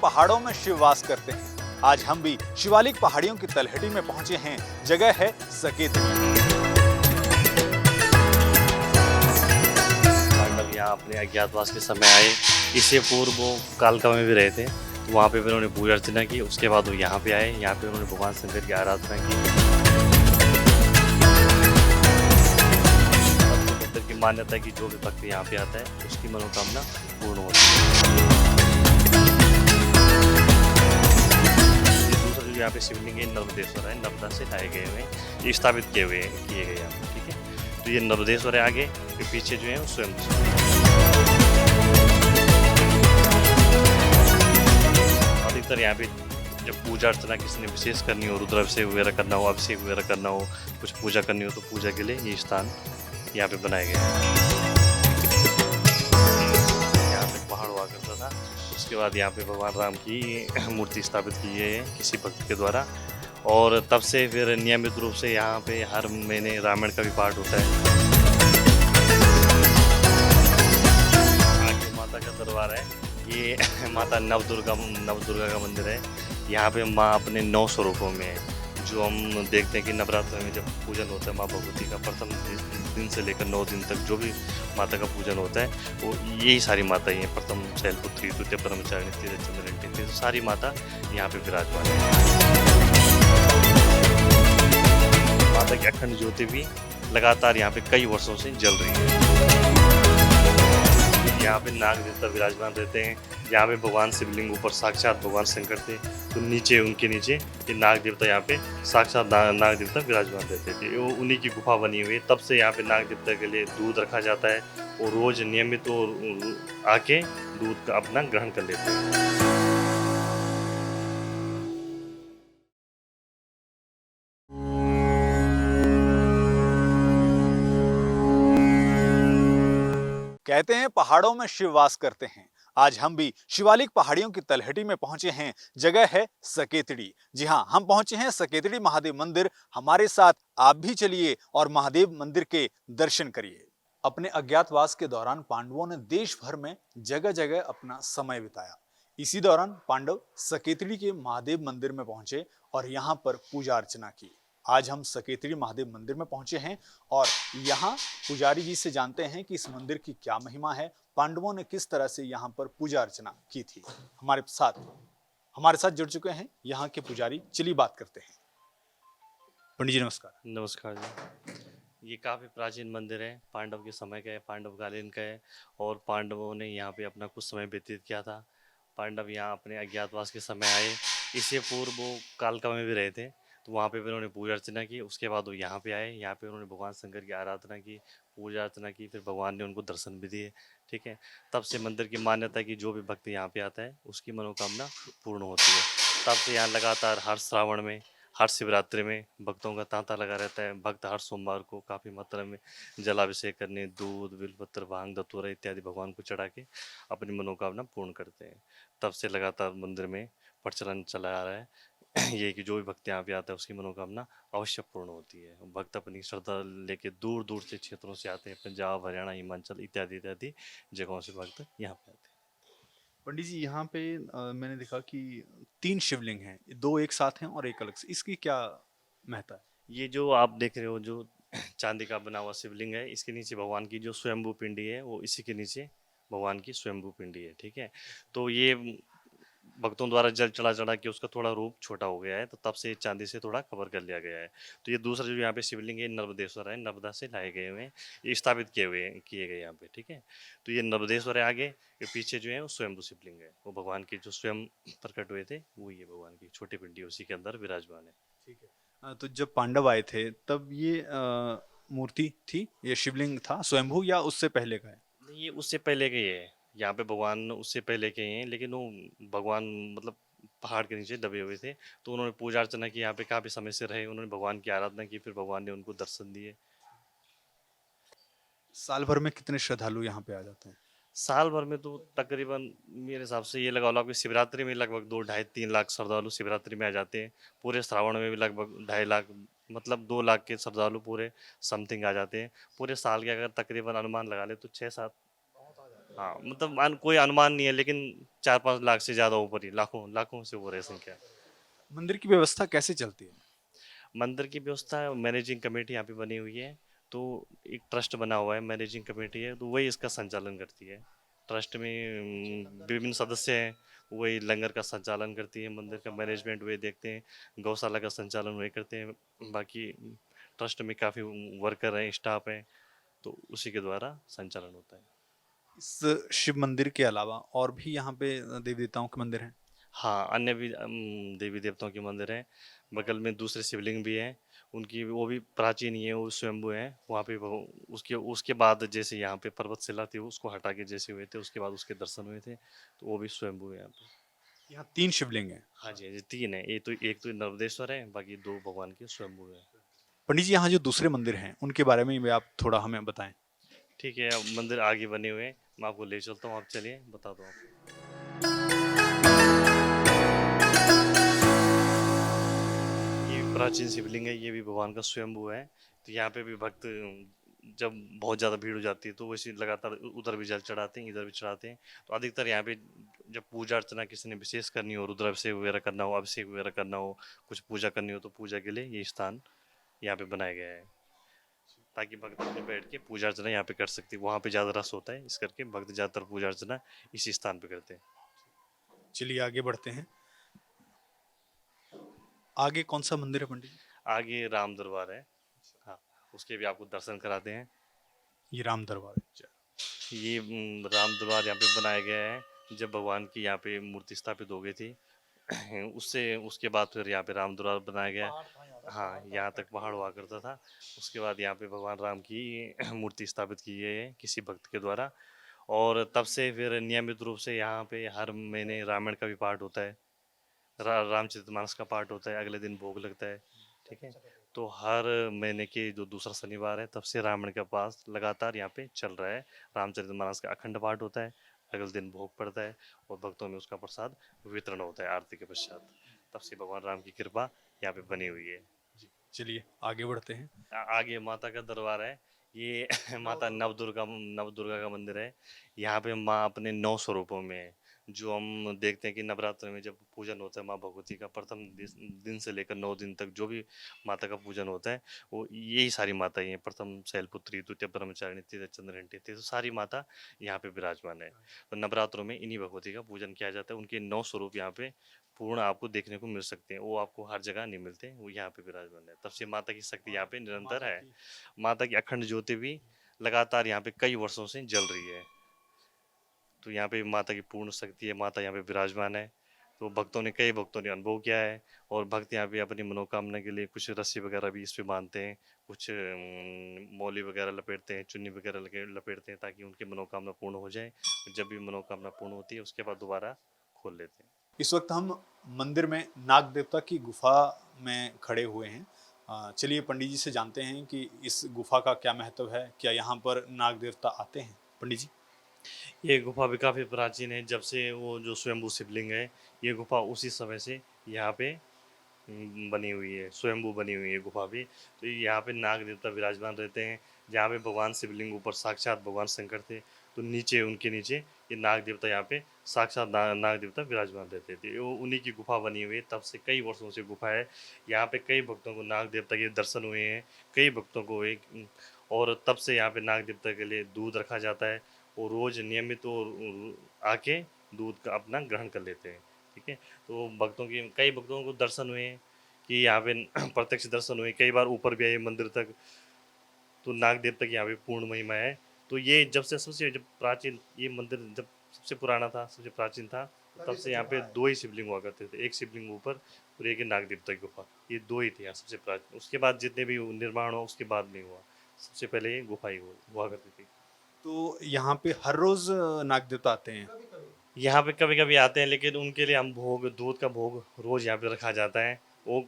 पहाड़ों में शिव वास करते हैं। आज हम भी शिवालिक पहाड़ियों की तलहटी में पहुंचे हैं। जगह है सकेतड़ी। पांडव यहाँ अपने अज्ञातवास के समय आए। इससे पूर्व वो कालका में भी रहे थे, तो वहाँ पे भी उन्होंने पूजा अर्चना की। उसके बाद वो यहाँ पे आए, यहाँ पे उन्होंने भगवान शंकर की आराधना की। मंदिर की मान्यता है कि जो भी भक्त यहाँ पे आता है उसकी मनोकामना पूर्ण होती है। दूसरा जो यहाँ पे शिवलिंग है नर्मदेश्वर है, नर्मदा से लाए गए हुए हैं, ये स्थापित किए गए यहाँ पे। ठीक है, तो ये नर्मदेश्वर है आगे, फिर पीछे जो है वो स्वयं अधिकतर यहाँ पे जब पूजा अर्चना किसी ने विशेष करनी हो, रुद्राभिषेक वगैरह करना हो, अभिषेक वगैरह करना हो, कुछ पूजा करनी हो, तो पूजा के लिए ये स्थान यहाँ पे बनाए गए हैं। यहाँ पे पहाड़ हुआ करता था, उसके बाद यहाँ पे भगवान राम की मूर्ति स्थापित की है किसी भक्त के द्वारा, और तब से फिर नियमित रूप से यहाँ पे हर महीने रामायण का भी पाठ होता है। आगे माता का दरबार है, ये माता नवदुर्गा का मंदिर है। यहाँ पे माँ अपने 9 स्वरूपों में है, जो हम देखते हैं कि नवरात्र में जब पूजन होता है माँ भगवती का, प्रथम दिन से लेकर 9 दिन तक जो भी माता का पूजन होता है वो यही सारी माता ही हैं। प्रथम शैलपुत्री, द्वितीय ब्रह्मचारिणी, तृतीय चंद्रघंटी, तो सारी माता यहाँ पे विराजमान है। माता की अखंड ज्योति भी लगातार यहाँ पे कई वर्षों से जल रही है। यहाँ पे नाग देवता विराजमान रहते हैं। यहाँ पे भगवान शिवलिंग ऊपर साक्षात भगवान शंकर थे, तो नीचे उनके नीचे ये नाग देवता यहाँ पे साक्षात नाग देवता विराजमान रहते थे। वो उन्हीं की गुफा बनी हुई है, तब से यहाँ पे नाग देवता के लिए दूध रखा जाता है। वो रोज नियमित आके दूध का अपना ग्रहण कर लेते हैं। कहते हैं पहाड़ों में शिव वास करते हैं। आज हम भी शिवालिक पहाड़ियों की तलहटी में पहुंचे हैं। जगह है सकेतड़ी। जी हां, हम पहुंचे हैं सकेतड़ी महादेव मंदिर। हमारे साथ आप भी चलिए और महादेव मंदिर के दर्शन करिए। अपने अज्ञातवास के दौरान पांडवों ने देश भर में जगह जगह अपना समय बिताया। इसी दौरान पांडव सकेतड़ी के महादेव मंदिर में पहुंचे और यहां पर पूजा अर्चना की। आज हम सकेतड़ी महादेव मंदिर में पहुंचे हैं और यहाँ पुजारी जी से जानते हैं कि इस मंदिर की क्या महिमा है, पांडवों ने किस तरह से यहाँ पर पूजा अर्चना की थी। हमारे साथ जुड़ चुके हैं यहाँ के पुजारी। चलिए बात करते हैं। पंडित जी नमस्कार। नमस्कार जी। ये काफ़ी प्राचीन मंदिर है, पांडव के समय का है, पांडवकालीन का है, और पांडवों ने यहाँ पे अपना कुछ समय व्यतीत किया था। पांडव यहाँ अपने अज्ञातवास के समय आए। इससे पूर्व वो कालका में भी रहे थे, तो वहाँ पे भी उन्होंने पूजा अर्चना की। उसके बाद वो यहाँ पे आए, यहाँ पे उन्होंने भगवान शंकर की आराधना की, पूजा अर्चना की, फिर भगवान ने उनको दर्शन भी दिए। ठीक है, तब से मंदिर की मान्यता है कि जो भी भक्त यहाँ पे आता है उसकी मनोकामना पूर्ण होती है। तब से यहाँ लगातार हर श्रावण में, हर शिवरात्रि में भक्तों का तांता लगा रहता है। भक्त हर सोमवार को काफ़ी मात्रा में जलाभिषेक करने, दूध, बिलपत्र, भांग, धतूरा इत्यादि भगवान को चढ़ा के अपनी मनोकामना पूर्ण करते हैं। तब से लगातार मंदिर में प्रचलन चला आ रहा है ये कि जो भी भक्त यहाँ पे आता है उसकी मनोकामना अवश्य पूर्ण होती है। भक्त अपनी श्रद्धा लेके दूर दूर से क्षेत्रों से आते हैं, पंजाब, हरियाणा, हिमाचल इत्यादि इत्यादि जगहों से भक्त यहाँ पे आते हैं। पंडित जी यहाँ पे मैंने देखा कि 3 शिवलिंग हैं, 2 एक साथ हैं और एक अलग से। इसकी क्या महत्ता है? ये जो आप देख रहे हो, जो चांदी का बना हुआ शिवलिंग है, इसके नीचे भगवान की जो स्वयंभू पिंडी है, वो इसी के नीचे भगवान की स्वयंभू पिंडी है। ठीक है, तो ये भक्तों द्वारा जल चढ़ा चढ़ा के उसका थोड़ा रूप छोटा हो गया है, तो तब से चांदी से थोड़ा कवर कर लिया गया है। तो ये दूसरा जो यहाँ पे शिवलिंग है नर्मदेश्वर है, नर्मदा से लाए गए हुए हैं, ये स्थापित किए गए यहाँ पे। ठीक है, तो ये नर्मदेश्वर है आगे, ये पीछे जो है वो स्वयंभू शिवलिंग है। वो भगवान के जो स्वयं प्रकट हुए थे वो ये भगवान की छोटी पिंडी उसी के अंदर विराजमान है। ठीक है। तो जब पांडव आए थे तब ये मूर्ति थी, ये शिवलिंग था स्वयंभू या उससे पहले का है? नहीं, ये उससे पहले के ही है। यहाँ पे भगवान उससे पहले के ही हैं, लेकिन वो भगवान मतलब पहाड़ के नीचे दबे हुए थे, तो उन्होंने पूजा अर्चना की, यहाँ पे काफी समय से रहे, उन्होंने भगवान की आराधना की, फिर भगवान ने उनको दर्शन दिए। साल भर में कितने श्रद्धालु यहाँ पे आ जाते हैं? साल भर में तो तकरीबन मेरे हिसाब से ये लगा लो आपकी शिवरात्रि में लगभग 2 ढाई 3 लाख श्रद्धालु शिवरात्रि में आ जाते हैं। पूरे श्रावण में भी लगभग 2.5 लाख, मतलब 2 लाख के श्रद्धालु पूरे समथिंग आ जाते हैं। पूरे साल के अगर तकरीबन अनुमान लगा ले तो 6-7, हाँ, मतलब कोई अनुमान नहीं है, लेकिन 4-5 लाख से ज़्यादा ऊपर ही, लाखों लाखों से ऊपर है संख्या। मंदिर की व्यवस्था कैसे चलती है? मंदिर की व्यवस्था मैनेजिंग कमेटी यहाँ पे बनी हुई है। तो एक ट्रस्ट बना हुआ है, मैनेजिंग कमेटी है, तो वही इसका संचालन करती है। ट्रस्ट में विभिन्न सदस्य हैं, वही लंगर का संचालन करती है, मंदिर का मैनेजमेंट वही देखते हैं, गौशाला का संचालन वही करते हैं। बाकी ट्रस्ट में काफ़ी वर्कर हैं, स्टाफ हैं, तो उसी के द्वारा संचालन होता है। इस शिव मंदिर के अलावा और भी यहाँ पे देवी देवताओं के मंदिर हैं? हाँ, अन्य भी देवी देवताओं के मंदिर हैं। बगल में दूसरे शिवलिंग भी हैं। उनकी वो भी प्राचीन ही है, वो स्वयंभू हैं। वहाँ पे वो उसके उसके बाद जैसे यहाँ पे पर्वतशिला थी, उसको हटा के जैसे हुए थे, उसके बाद उसके दर्शन हुए थे। तो वो भी स्वयंभू है यहाँ पे। यहाँ 3 शिवलिंग हैं। हाँ जी, हाँ जी, 3 हैं। एक तो नर्मदेश्वर है, बाकी 2 भगवान के स्वयंभू हैं। पंडित जी, यहाँ जो दूसरे मंदिर हैं, उनके बारे में भी आप थोड़ा हमें बताएँ। ठीक है, अब मंदिर आगे बने हुए हैं। मैं आपको ले चलता हूँ, आप चलिए, बता दो आपको। ये प्राचीन शिवलिंग है, ये भी भगवान का स्वयंभू है। तो यहाँ पे भी भक्त जब बहुत ज़्यादा भीड़ हो जाती है तो वैसे लगातार उधर भी जल चढ़ाते हैं, इधर भी चढ़ाते हैं। तो अधिकतर यहाँ पे जब पूजा अर्चना किसी ने विशेष करनी हो, रुद्राभिषेक वगैरह करना हो, अभिषेक वगैरह करना हो, कुछ पूजा करनी हो, तो पूजा के लिए ये स्थान यहाँ पे बनाया गया है, ताकि भक्त अपने बैठ के पूजा अर्चना यहाँ पे कर सकते हैं। वहाँ पे ज़्यादा रस होता है, इस करके भक्त ज़्यादातर पूजा अर्चना इसी स्थान पे करते हैं। चलिए आगे बढ़ते हैं। आगे कौन-सा मंदिर है पंडित जी? आगे राम दरबार है। हाँ, उसके भी आपको दर्शन कराते हैं। ये राम दरबार है। ये राम दरबार यहाँ पे बनाया गया है जब भगवान की यहाँ पे मूर्ति स्थापित हो गई थी। उससे उसके बाद फिर यहाँ पे राम दरबार बनाया गया। हाँ, यहाँ तक पहाड़ हुआ करता था। उसके बाद यहाँ पे भगवान राम की मूर्ति स्थापित की गई है किसी भक्त के द्वारा। और तब से फिर नियमित रूप से यहाँ पे हर महीने रामायण का भी पाठ होता है। रामचरितमानस का पाठ होता है, अगले दिन भोग लगता है। ठीक है, तो हर महीने के जो दूसरा शनिवार है तब से रामायण का पाठ लगातार यहाँ पे चल रहा है। रामचरितमानस का अखंड पाठ होता है, अगले दिन भोग पड़ता है और भक्तों में उसका प्रसाद वितरण होता है आरती के पश्चात। तब से भगवान राम की कृपा यहाँ पे बनी हुई है। चलिए आगे बढ़ते हैं। आगे माता का दरबार है। ये माता नवदुर्गा का मंदिर है। यहाँ पे माँ अपने 9 स्वरूपों में है। जो हम देखते हैं कि नवरात्र में जब पूजन होता है माँ भगवती का, प्रथम दिन से लेकर 9 दिन तक जो भी माता का पूजन होता है, वो यही सारी माता ही हैं। प्रथम शैलपुत्री, द्वितीय ब्रह्मचारिणी, तृतीय चंद्रघंटी, तो सारी माता यहाँ पे विराजमान है। तो नवरात्रों में इन्हीं भगवती का पूजन किया जाता है। उनके 9 स्वरूप यहाँ पे पूर्ण आपको देखने को मिल सकते हैं। वो आपको हर जगह नहीं मिलते, वो यहाँ पे विराजमान है। तब से माता की शक्ति यहाँ पे निरंतर है। माता की अखंड ज्योति भी लगातार यहाँ पे कई वर्षों से जल रही है। तो यहाँ पे माता की पूर्ण शक्ति है, माता यहाँ पे विराजमान है। तो कई भक्तों ने अनुभव किया है। और भक्त यहाँ पे अपनी मनोकामना के लिए कुछ रस्सी वगैरह भी इस पे बांधते हैं, कुछ मौली वगैरह लपेटते हैं, चुन्नी वगैरह लपेटते हैं, ताकि उनकी मनोकामना पूर्ण हो जाए। जब भी मनोकामना पूर्ण होती है उसके बाद दोबारा खोल लेते हैं। इस वक्त हम मंदिर में नाग देवता की गुफा में खड़े हुए हैं। चलिए पंडित जी से जानते हैं कि इस गुफा का क्या महत्व है, क्या यहाँ पर नाग देवता आते हैं? पंडित जी। ये गुफा भी काफ़ी प्राचीन है। जब से वो जो स्वयंभू शिवलिंग है, ये गुफा उसी समय से यहाँ पे बनी हुई है, स्वयंभू बनी हुई है गुफा भी। तो यहाँ पे नाग देवता विराजमान रहते हैं। जहाँ पे भगवान शिवलिंग ऊपर साक्षात भगवान शंकर थे, तो नीचे उनके नीचे ये नाग देवता यहाँ पे साक्षात नाग देवता विराजमान रहते थे। वो उन्हीं की गुफा बनी हुई है, तब से कई वर्षों से गुफा है। यहाँ पे कई भक्तों को नाग देवता के दर्शन हुए हैं। कई भक्तों को एक और तब से यहाँ पे नाग देवता के लिए दूध रखा जाता है। वो रोज नियमित वो आके दूध का अपना ग्रहण कर लेते हैं। ठीक है, तो कई भक्तों को दर्शन हुए हैं कि यहाँ पे प्रत्यक्ष दर्शन हुए। कई बार ऊपर भी आए मंदिर तक। तो नाग देवता की यहाँ पे पूर्ण महिमा है। तो ये जब से सबसे जब प्राचीन ये मंदिर जब सबसे पुराना था, सबसे प्राचीन था, तो तब से यहाँ पे 2 ही शिवलिंग हुआ करते थे। एक शिवलिंग ऊपर और एक नाग देवता की गुफा। ये 2 ही थे यहाँ सबसे प्राचीन। उसके बाद जितने भी निर्माण हुआ उसके बाद नहीं हुआ। सबसे पहले ये गुफा ही हुआ करती थी। तो यहाँ पे हर रोज नाग देवता आते हैं? यहाँ पे कभी कभी आते हैं, लेकिन उनके लिए हम दूध का भोग रोज यहाँ पे रखा जाता है। वो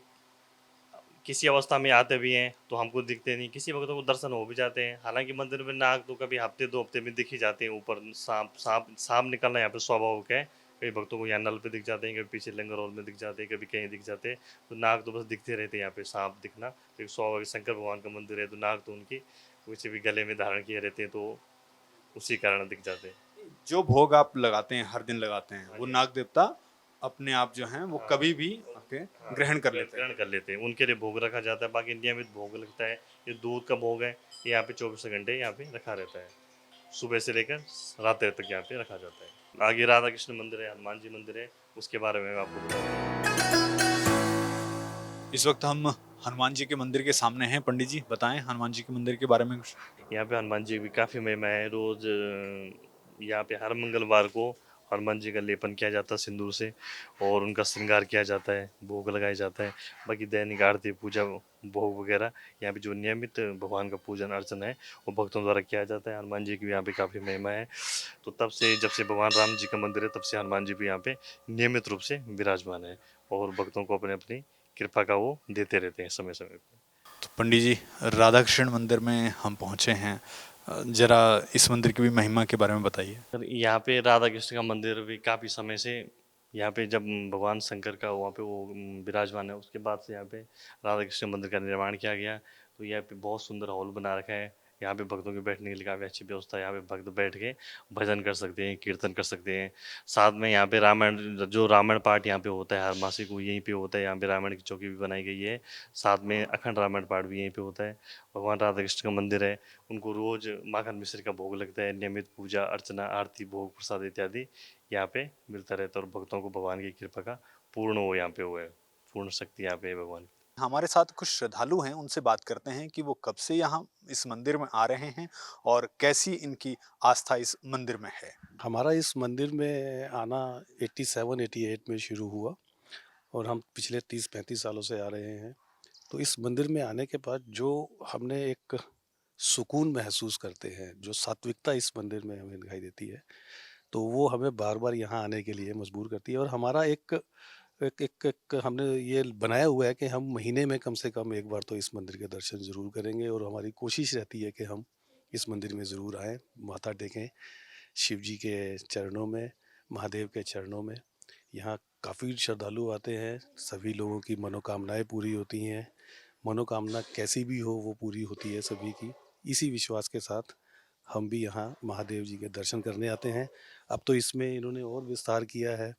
किसी अवस्था में आते भी हैं तो हमको दिखते नहीं, किसी वक्त को दर्शन हो भी जाते हैं। हालांकि मंदिर में नाग तो कभी हफ्ते 2 हफ्ते में दिख ही जाते हैं। ऊपर सांप सांप सांप निकलना यहाँ पे स्वाभाविक है। कई भक्तों को यहाँ नल पे दिख जाते हैं, कभी पीछे लंगर हॉल में दिख जाते हैं, कभी कहीं दिख जाते हैं। तो नाग तो बस दिखते रहते हैं यहाँ पे। सांप दिखना तो एक स्वाभाविक, शंकर भगवान का मंदिर है तो नाग तो उनकी वैसे भी गले में धारण किए रहते हैं, तो उसी कारण दिख जाते हैं। जो भोग आप लगाते हैं, हर दिन लगाते हैं, वो नाग देवता अपने आप जो हैं वो कभी भी आके ग्रहण कर लेते हैं। ग्रहण कर लेते हैं, उनके लिए भोग रखा जाता है। बाकी नियमित भोग लगता है। ये दूध का भोग है, ये यहाँ पे 24 घंटे यहाँ पे रखा रहता है। सुबह से लेकर रात तक यहाँ पे रखा जाता है। आगे राधा कृष्ण मंदिर है, हनुमान जी मंदिर है, उसके बारे में मैं आपको बताऊँ। इस वक्त हम हनुमान जी के मंदिर के सामने हैं। पंडित जी बताएं हनुमान जी के मंदिर के बारे में कुछ। यहाँ पे हनुमान जी की काफ़ी महिमा है। रोज़ यहाँ पे हर मंगलवार को हनुमान जी का लेपन किया जाता है सिंदूर से, और उनका श्रृंगार किया जाता है, भोग लगाया जाता है। बाकी दैनिक आरती पूजा भोग वगैरह यहाँ पे जो नियमित भगवान का पूजन अर्चन है वो भक्तों द्वारा किया जाता है। हनुमान जी की भी यहाँ पे काफ़ी महिमा है। तो तब से, जब से भगवान राम जी का मंदिर है, तब से हनुमान जी भी यहाँ पे नियमित रूप से विराजमान है, और भक्तों को अपने अपनी कृपा का वो देते रहते हैं समय समय पर। तो पंडित जी राधा कृष्ण मंदिर में हम पहुंचे हैं, जरा इस मंदिर की भी महिमा के बारे में बताइए। सर, यहाँ पे राधा कृष्ण का मंदिर भी काफ़ी समय से, यहाँ पे जब भगवान शंकर का वहाँ पे वो विराजमान है, उसके बाद से यहाँ पे राधा कृष्ण मंदिर का निर्माण किया गया। तो यहाँ पे बहुत सुंदर हॉल बना रखा है। यहाँ पे भक्तों के बैठने के लिए काफ़ी अच्छी व्यवस्था है। यहाँ पे भक्त बैठ के भजन कर सकते हैं, कीर्तन कर सकते हैं। साथ में यहाँ पे रामायण, जो रामायण पाठ यहाँ पे होता है हर मासिक, वो यहीं पे होता है। यहाँ पे रामायण की चौकी भी बनाई गई है। साथ में अखंड रामायण पाठ भी यहीं पे होता है। भगवान राधा कृष्ण का मंदिर है, उनको रोज माखन मिश्री का भोग लगता है। नियमित पूजा अर्चना, आरती, भोग प्रसाद इत्यादि यहाँ पे मिलता रहता है, और भक्तों को भगवान की कृपा का पूर्ण वो यहाँ पे वो है, पूर्ण शक्ति यहाँ पे है भगवान की। हमारे साथ कुछ श्रद्धालु हैं, उनसे बात करते हैं कि वो कब से यहाँ इस मंदिर में आ रहे हैं और कैसी इनकी आस्था इस मंदिर में है। हमारा इस मंदिर में आना 87-88 में शुरू हुआ, और हम पिछले 30-35 सालों से आ रहे हैं। तो इस मंदिर में आने के बाद जो हमने एक सुकून महसूस करते हैं, जो सात्विकता इस मंदिर में हमें दिखाई देती है, तो वो हमें बार-बार यहाँ आने के लिए मजबूर करती है। और हमारा एक एक एक एक हमने ये बनाया हुआ है कि हम महीने में कम से कम एक बार तो इस मंदिर के दर्शन ज़रूर करेंगे, और हमारी कोशिश रहती है कि हम इस मंदिर में ज़रूर आएँ, माथा टेकें शिव जी के चरणों में, महादेव के चरणों में। यहाँ काफ़ी श्रद्धालु आते हैं, सभी लोगों की मनोकामनाएँ पूरी होती हैं। मनोकामना कैसी भी हो वो पूरी होती है सभी की। इसी विश्वास के साथ हम भी यहाँ महादेव जी के दर्शन करने आते हैं। अब तो इसमें इन्होंने और विस्तार किया है,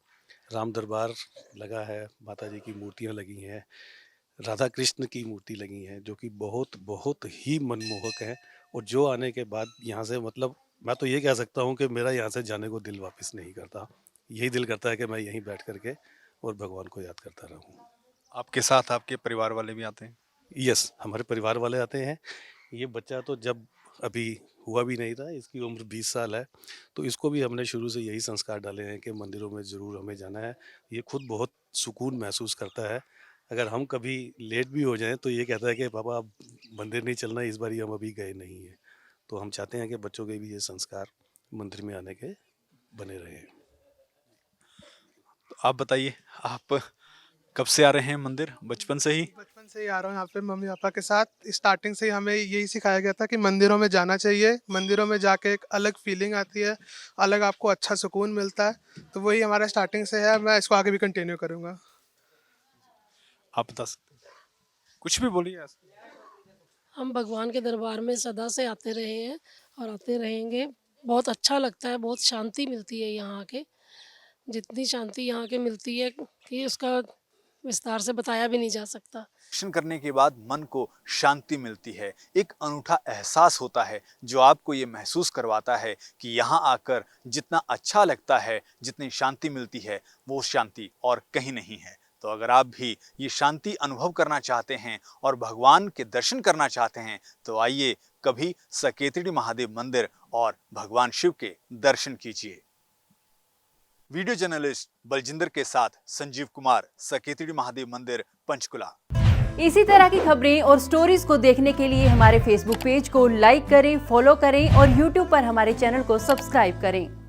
राम दरबार लगा है, माता जी की मूर्तियाँ लगी हैं, राधा कृष्ण की मूर्ति लगी हैं, जो कि बहुत बहुत ही मनमोहक है। और जो आने के बाद यहाँ से, मतलब मैं तो ये कह सकता हूँ कि मेरा यहाँ से जाने को दिल वापस नहीं करता। यही दिल करता है कि मैं यहीं बैठ कर के और भगवान को याद करता रहूँ। आपके साथ आपके परिवार वाले भी आते हैं? यस, हमारे परिवार वाले आते हैं। ये बच्चा तो जब अभी हुआ भी नहीं था, इसकी उम्र 20 साल है, तो इसको भी हमने शुरू से यही संस्कार डाले हैं कि मंदिरों में ज़रूर हमें जाना है। ये खुद बहुत सुकून महसूस करता है। अगर हम कभी लेट भी हो जाएँ तो ये कहता है कि पापा अब मंदिर नहीं चलना, इस बारी हम अभी गए नहीं हैं। तो हम चाहते हैं कि बच्चों के भी ये संस्कार मंदिर में आने के बने रहें। तो आप बताइए, आप कब से आ रहे हैं मंदिर? बचपन से ही? बचपन से ही आ रहा हूँ यहाँ पे मम्मी पापा के साथ। स्टार्टिंग से ही हमें यही सिखाया गया था कि मंदिरों में जाना चाहिए, मंदिरों में जाके एक अलग फीलिंग आती है, अलग आपको अच्छा सुकून मिलता है। तो वही हमारा स्टार्टिंग से है, मैं इसको आगे भी कंटिन्यू करूँगा। आप बता सकते हैं? कुछ भी बोलिए। हम भगवान के दरबार में सदा से आते रहे हैं और आते रहेंगे। बहुत अच्छा लगता है, बहुत शांति मिलती है यहाँ आके। जितनी शांति यहाँ के मिलती है कि उसका विस्तार से बताया भी नहीं जा सकता। दर्शन करने के बाद मन को शांति मिलती है, एक अनूठा एहसास होता है जो आपको ये महसूस करवाता है कि यहाँ आकर जितना अच्छा लगता है, जितनी शांति मिलती है, वो शांति और कहीं नहीं है। तो अगर आप भी ये शांति अनुभव करना चाहते हैं और भगवान के दर्शन करना चाहते हैं तो आइए कभी सकेतड़ी महादेव मंदिर और भगवान शिव के दर्शन कीजिए। वीडियो जर्नलिस्ट बलजिंदर के साथ संजीव कुमार, सकेतड़ी महादेव मंदिर, पंचकुला। इसी तरह की खबरें और स्टोरीज को देखने के लिए हमारे फेसबुक पेज को लाइक करें, फॉलो करें और यूट्यूब पर हमारे चैनल को सब्सक्राइब करें।